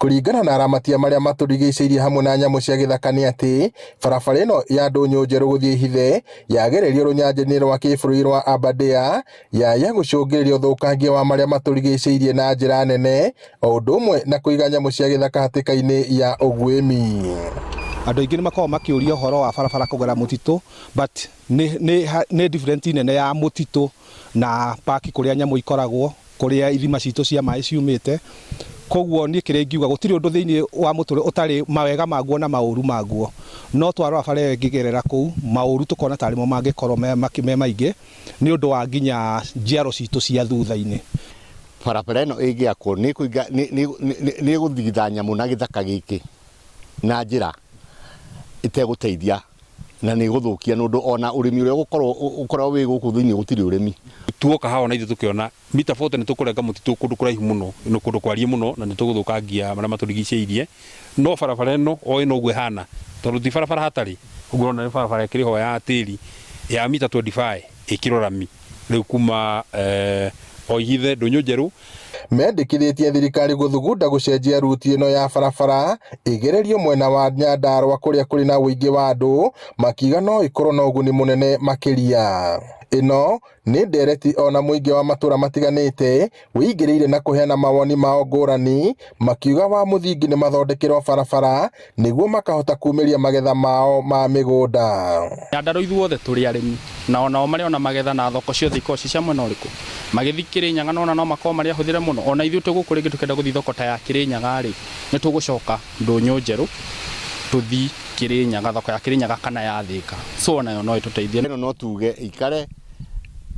Kuringana na aramatia maria maturigicĩirie hamwe na nyamu cia gĩthaka nĩ atĩ barabara ĩno ya Ndũnyũ Njerũ gũthiĩ Ihithe yagererio rũnyanjĩrĩinĩ rwa kĩbũrũri rwa Aberdare yaya gũcũngĩrĩria ũthũkangia wa maria maturigicĩirie na njĩra nene o ũndũ ũmwe na kũiga nyamu cia gĩthaka hatĩka-inĩ ya ũguĩmi. Andũ aingĩ nĩ makoragwo makĩũria ũhoro wa barabara kũgera mũtitũ, but nĩ different nene ya mũtitũ na park kũrĩa nyamũ ikoragwo, kũrĩa ithima citũ cia maĩ ciumĩte. Koguo niĩ kĩrĩa ingiuga gũtirĩ ũndũ thĩinĩ wa mũtũrĩre ũtarĩ mawega maguo na maũru maguo, no twarora bara ĩyo ĩngĩgerera kũu maũru tũkona tarĩ mo mangĩkorwo me maingĩ nĩ ũndũ wa nginya njiaro citũ cia thutha-inĩ. Barabara ĩno ĩngĩakwo nĩ gũthigitha nyamũ na gĩthaka gĩkĩ na njĩra itegũteithia na nĩ gũthũkia nũndũ ona ũrĩmi ũrĩa ũkorwo wĩ gũkũ thĩinĩ gũtirĩ ũrĩmi. Tuoka haha na ithuĩ tũkĩona mita 40 nĩ tũkũrenga mũtitũ kũndũ kũraihu mũno, nĩ kũndũ kwariĩ mũno na nĩ tũgũthũkangia marĩa matũrigicĩirie. No barabara ĩno o ĩno ũguo ĩhana tondũ ti barabara hatarĩ, ũguo nĩ barabara ĩkĩrĩ ho ya tĩri ya mita 25 ĩkĩrorami rĩu kuma o Ihithe Ndũnyũ Njerũ. Mendĩkithĩtie thirikari gũthugunda gũcenjia ruti ĩno ya barabara ĩgererio mwena wa Nyandarua kũrĩa kũrĩ na ũingĩ wa andũ, makiuga no ĩkorwo na ũguni mũnene makĩria. Ĩno nĩ ndereti ona mũingĩ wa matũra matiganĩte wĩingĩrĩire na kũheana mawoni mao ngũrani, makiuga wa mũthingi nĩ mathondekerwo barabara nĩguo makahota kumĩria magetha mao ma mĩgũnda. Nyandarua ithuothe tũrĩ arĩmi na onao marĩ ona magetha na thoko ciothe ikorwo ci cia mwena ũrĩkũ. Magĩthiĩ Kĩrĩnyaga no makorwo marĩ ahũthĩre mũno, ona ithuĩ tũgũkũ rĩngĩ tũkenda gũthiĩ thoko ta ya Kĩrĩnyaga rĩ nĩ tũgũcoka Ndũnyũ Njerũ tũthiĩ Kĩrĩnyaga, thoko ya Kĩrĩnyaga kana ya Thĩka, so nayo no ĩtũteithie. Ĩno no tuge ikare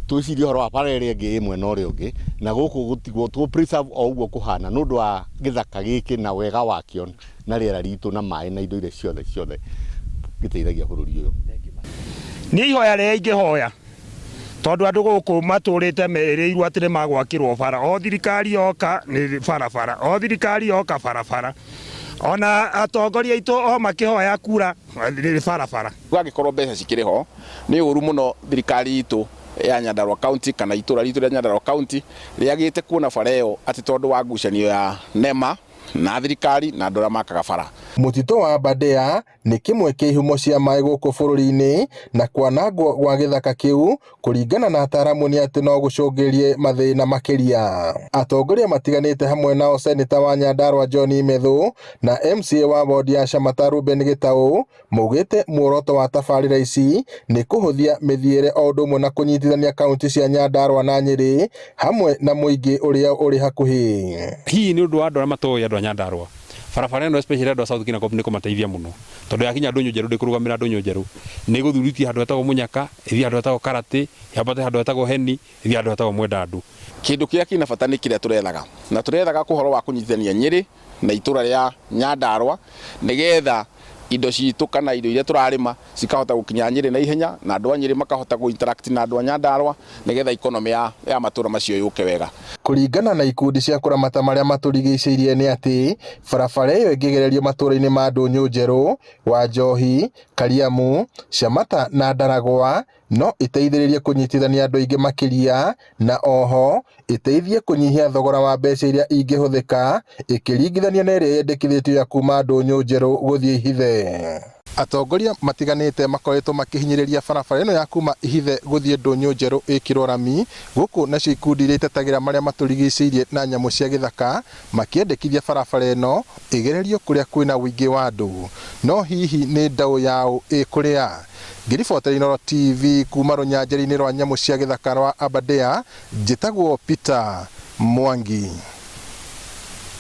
twĩcirie ũhoro wa bara ĩrĩa ĩngĩ ĩmwe na ũrĩa ũngĩ na gũkũ gũtigwo tũ preserve o ũguo kũhana nĩ ũndũ wa gĩthaka gĩkĩ na wega wakĩo na rĩera ritũ na maĩ na indo iria ciothe gĩteithagia bũrũri ũyũ. Niĩ ihoya rĩrĩa ingĩhoya tondũ andũ gũkũ matũrĩte merĩirwo atĩ nĩ magwakĩrwo bara, o thirikari yoka nĩ barabara, o thirikari yoka barabara, ona atongoria aitũ o makĩhoya kura nĩ barabara. Gũgagĩkorwo mbeca cikĩrĩ ho nĩ ũru mũno thirikari itũ ya Nyandarua County kana itũra ritũ rĩa Nyandarua County rĩagĩte kuona bara ĩyo atĩ tondũ wa ngucanio ya NEMA na thirikari na andũ arĩa makaga bara. Mũtitũ wa Aberdare nĩ kĩmwe kĩa ihumo cia maĩ gũkũ bũrũri-inĩ na kwanangwo gwa gĩthaka kĩu kũringana na ataaramu nĩ atĩ no gũcũngĩrĩrie mathĩna makĩria. Atongoria matiganĩte hamwe nao seneta wa Nyandarua John Methu na MCA wa wodi ya Shamata Ruben Gitau maugĩte muoroto wa tabarĩra ici nĩ kũhũthia mĩthiĩre o ũndũ ũmwe na kũnyitithania kaunti cia Nyandarua na Nyĩrĩ hamwe na mũingĩ ũrĩa ũrĩ hakuhĩ. Hihi nĩ ũndũ wa andũ arĩa matoĩ andũ a Nyandarua barabara ĩno especially andũ a South Kinangop nĩ kũmateithia mũno tondũ yakinya Ndũnyũ Njerũ ndĩkũrũgamĩra Ndũnyũ Njerũ, nĩ gũthuritie handũ hetagwo Mũnyaka, ĩthiĩ handũ hetagwo Karatĩ, yambate handũ hetagwo Heni, ĩthiĩ handũ hetagwo Mwendandũ. Kĩndũ kĩrĩa kĩna bata nĩ kĩrĩa tũrethaga na tũrethaga kũhoro wa kũnyitithania Nyĩrĩ na itũra rĩa Nyandarua nĩgetha indo citũ kana indo iria tũrarĩma cikahota gũkinya Nyĩrĩ na ihenya na andũ a Nyĩrĩ makahota interact na andũ a Nyandarua nĩgetha economy ya matũra macio yũke wega. Kũringana na ikundi cia kũramata marĩa matũrigicĩirie nĩ atĩ barabara ĩyo ĩngĩgererio matũra-inĩ ma Ndũnyũ Njerũ, Wanjohi, Kariamu, Shamata na Ndaragwa no ĩteithĩrĩrie kũnyitithania andũ aingĩ makĩria na oho ĩteithie kũnyihia thogora wa mbeca iria ingĩhũthĩka ĩkĩringithania na ĩrĩa yendekithĩtio ya kuma Ndũnyũ Njerũ gũthiĩ Ihithe. Atongoria matiganĩte makoretwo makĩhinyĩrĩria barabara ĩno ya kuma Ihithe gũthiĩ Ndũnyũ Njerũ ĩkĩrwo rami, gũkũ nacio ikundi iria itetagĩra marĩa matũrigicĩirie na nyamũ cia gĩthaka makĩendekithia barabara ĩno ĩgererio kũrĩa kwĩna ũingĩ wa andũ. No hihi nĩ ndaũ yaũ ĩkũrĩa? Ngĩribotera Inooro TV kuma rũnyanjĩrĩ-inĩ rwa nyamũ cia gĩthaka rwa Aberdare, njĩtagwo Peter Mwangi.